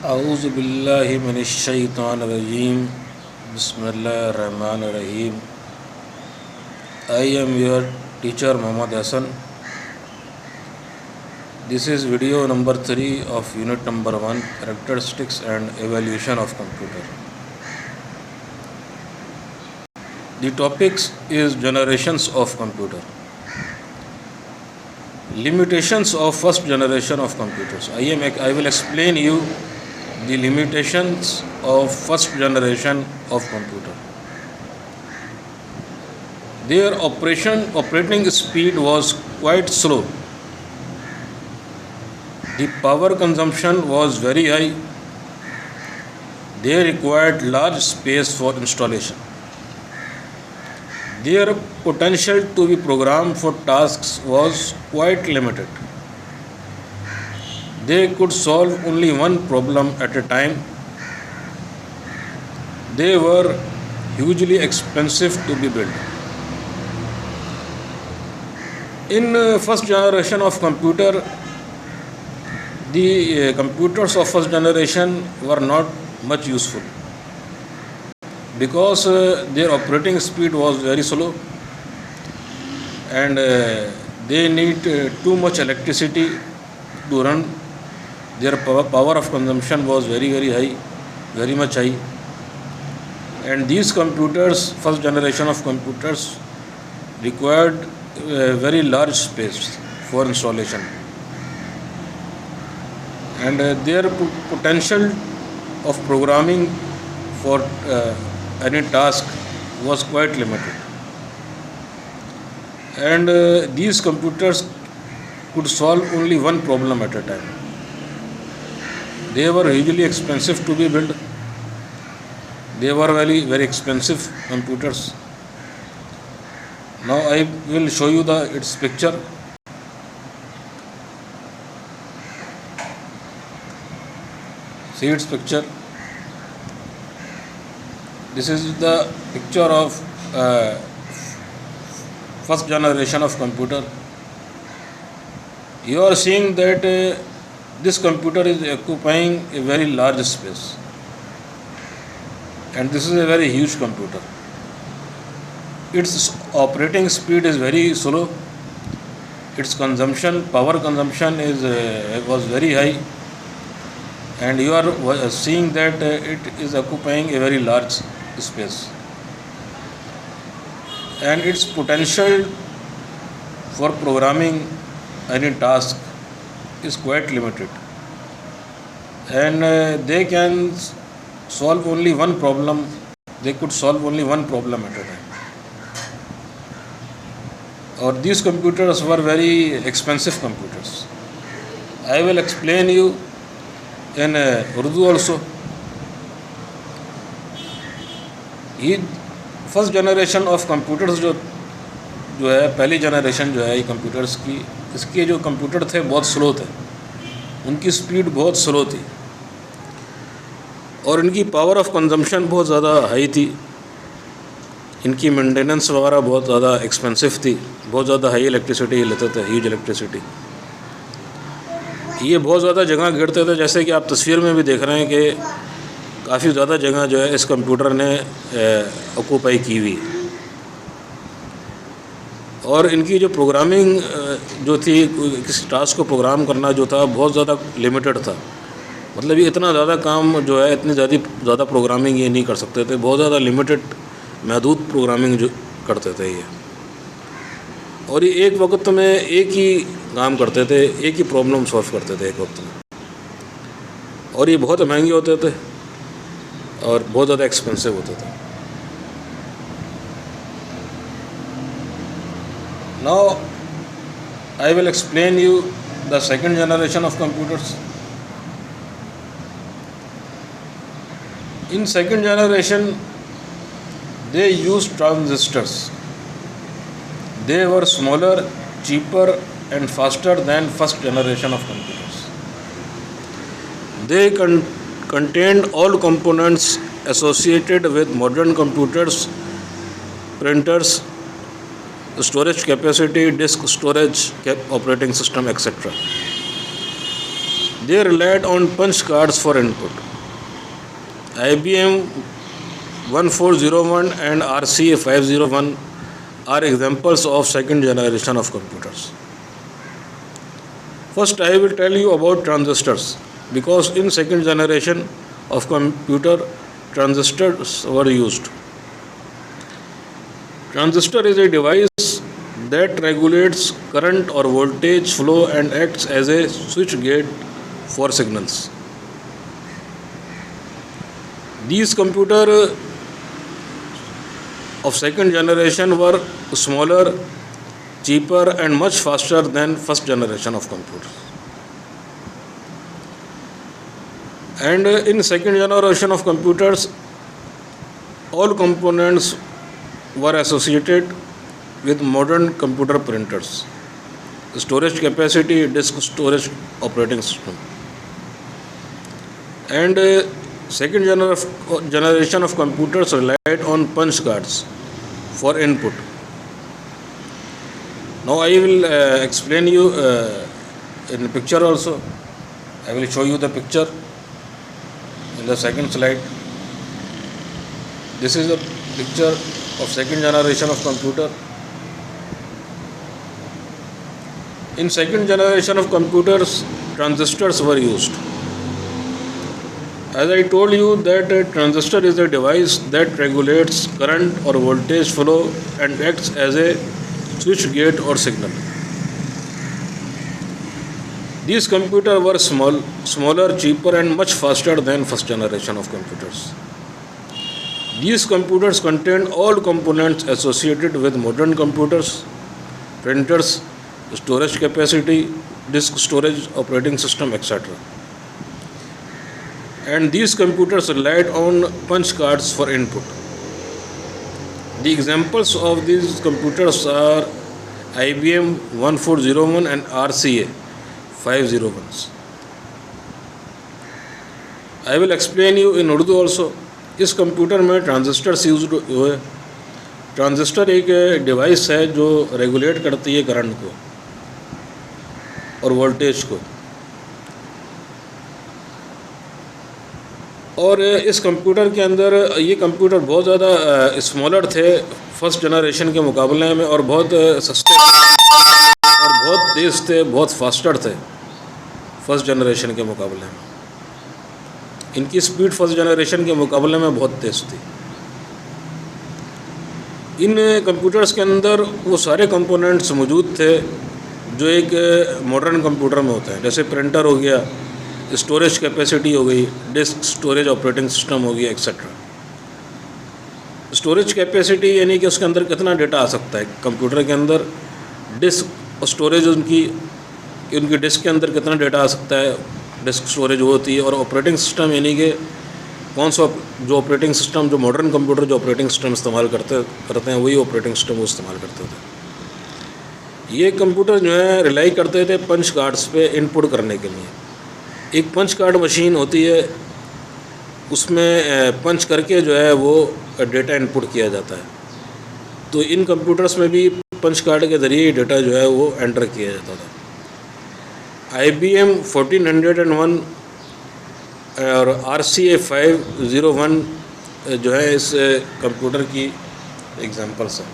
A'udhu billahi minash shaitanir rajeem. Bismillahir Rahmanir Rahim. I am your teacher Muhammad Hassan. This is video number 3 of unit number 1, characteristics and evaluation of computer. The topics is generations of computer. Limitations of first generation of computers. I will explain you the limitations of first generation of computer. Their operating speed was quite slow. The power consumption was very high. They required large space for installation. Their potential to be programmed for tasks was quite limited. They could solve only one problem at a time. They were hugely expensive to be built. In first generation of computer, the computers of first generation were not much useful because their operating speed was very slow and they need too much electricity to run. Their power of consumption was very high, very much high, and these computers, first generation of computers, required very large space for installation, and their potential of programming for any task was quite limited, and these computers could solve only one problem at a time. They were hugely expensive to be built. They were very expensive computers. Now I will show you its picture. See its picture. This is the picture of first generation of computer. You are seeing that this computer is occupying a very large space, and this is a very huge computer. Its operating speed is very slow. Its power consumption was very high, and you are seeing that it is occupying a very large space, and its potential for programming any task is quite limited, and they can solve only one problem. They could solve only one problem at a time. Or these computers were very expensive computers. I will explain you in Urdu also. First generation of computers जो है पहली generation जो है ये computers की, इसके जो computer थे बहुत स्लो थे. उनकी स्पीड बहुत स्लो थी और इनकी पावर ऑफ कंजम्पशन बहुत ज़्यादा हाई थी. इनकी मेंटेनेंस वगैरह बहुत ज़्यादा एक्सपेंसिव थी. बहुत ज़्यादा हाई इलेक्ट्रिसिटी लेते थे, ह्यूज इलेक्ट्रिसिटी. ये बहुत ज़्यादा जगह घेरते थे, जैसे कि आप तस्वीर में भी देख रहे हैं कि काफ़ी ज़्यादा जगह जो है इस कंप्यूटर ने ऑक्यूपाई की हुई. और इनकी जो प्रोग्रामिंग जो थी, किसी टास्क को प्रोग्राम करना जो था बहुत ज़्यादा लिमिटेड था. मतलब ये इतना ज़्यादा काम जो है, इतनी ज़्यादा प्रोग्रामिंग ये नहीं कर सकते थे. बहुत ज़्यादा लिमिटेड, महदूद प्रोग्रामिंग जो करते थे ये. और ये एक वक्त में एक ही काम करते थे, एक ही प्रॉब्लम सॉल्व करते थे एक वक्त में. और ये बहुत महंगे होते थे और बहुत ज़्यादा एक्सपेंसिव होते थे. Now I will explain you the second generation of computers. In second generation, they used transistors. They were smaller, cheaper and faster than first generation of computers. They contained all components associated with modern computers, printers, storage capacity, disk storage, operating system, etc. They relied on punch cards for input. IBM 1401 and RCA 501 are examples of second generation of computers. First, I will tell you about transistors, because in second generation of computer, transistors were used. Transistor is a device that regulates current or voltage flow and acts as a switch gate for signals. These computers of second generation were smaller, cheaper and much faster than first generation of computers. And in second generation of computers, all components were associated with modern computer printers, storage capacity, disk storage, operating system. And second generation of computers relied on punch cards for input. Now I will explain you in the picture also. I will show you the picture in the second slide. This is a picture of second generation of computer. In second generation of computers, transistors were used. As I told you that a transistor is a device that regulates current or voltage flow and acts as a switch gate or signal. These computers were smaller, cheaper and much faster than first generation of computers. These computers contained all components associated with modern computers, printers, storage capacity, disk storage, operating system, etc. And these computers relied on punch cards for input. The examples of these computers are IBM 1401 and RCA 501. I will explain you in Urdu also. इस computer में transistors use हुए. Transistor एक device है जो regulate करती है current को और वोल्टेज को. और इस कंप्यूटर के अंदर ये कंप्यूटर बहुत ज़्यादा स्मॉलर थे फर्स्ट जनरेशन के मुकाबले में, और बहुत सस्ते और बहुत तेज़ थे, बहुत फास्टर थे फर्स्ट जनरेशन के मुकाबले में. इनकी स्पीड फर्स्ट जनरेशन के मुकाबले में बहुत तेज़ थी. इन कंप्यूटर्स के अंदर वो सारे कंपोनेंट्स मौजूद थे जो एक मॉडर्न कंप्यूटर में होते हैं, जैसे प्रिंटर हो गया, स्टोरेज कैपेसिटी हो गई, डिस्क स्टोरेज, ऑपरेटिंग सिस्टम हो गया, एक्सेट्रा. स्टोरेज कैपेसिटी यानी कि उसके अंदर कितना डेटा आ सकता है कंप्यूटर के अंदर. डिस्क स्टोरेज उनकी डिस्क के अंदर कितना डेटा आ सकता है, डिस्क स्टोरेज वो होती है. और ऑपरेटिंग सिस्टम यानी कि कौन सा जो ऑपरेटिंग सिस्टम जो मॉडर्न कंप्यूटर जो ऑपरेटिंग सिस्टम इस्तेमाल करते हैं वही ऑपरेटिंग सिस्टम वो इस्तेमाल करते थे. ये कंप्यूटर जो है रिलाई करते थे पंच कार्ड्स पे इनपुट करने के लिए. एक पंच कार्ड मशीन होती है, उसमें पंच करके जो है वो डेटा इनपुट किया जाता है. तो इन कंप्यूटर्स में भी पंच कार्ड के ज़रिए डेटा जो है वो एंटर किया जाता था. IBM 1401 और RCA 501 जो है इस कंप्यूटर की एग्जांपल्स हैं.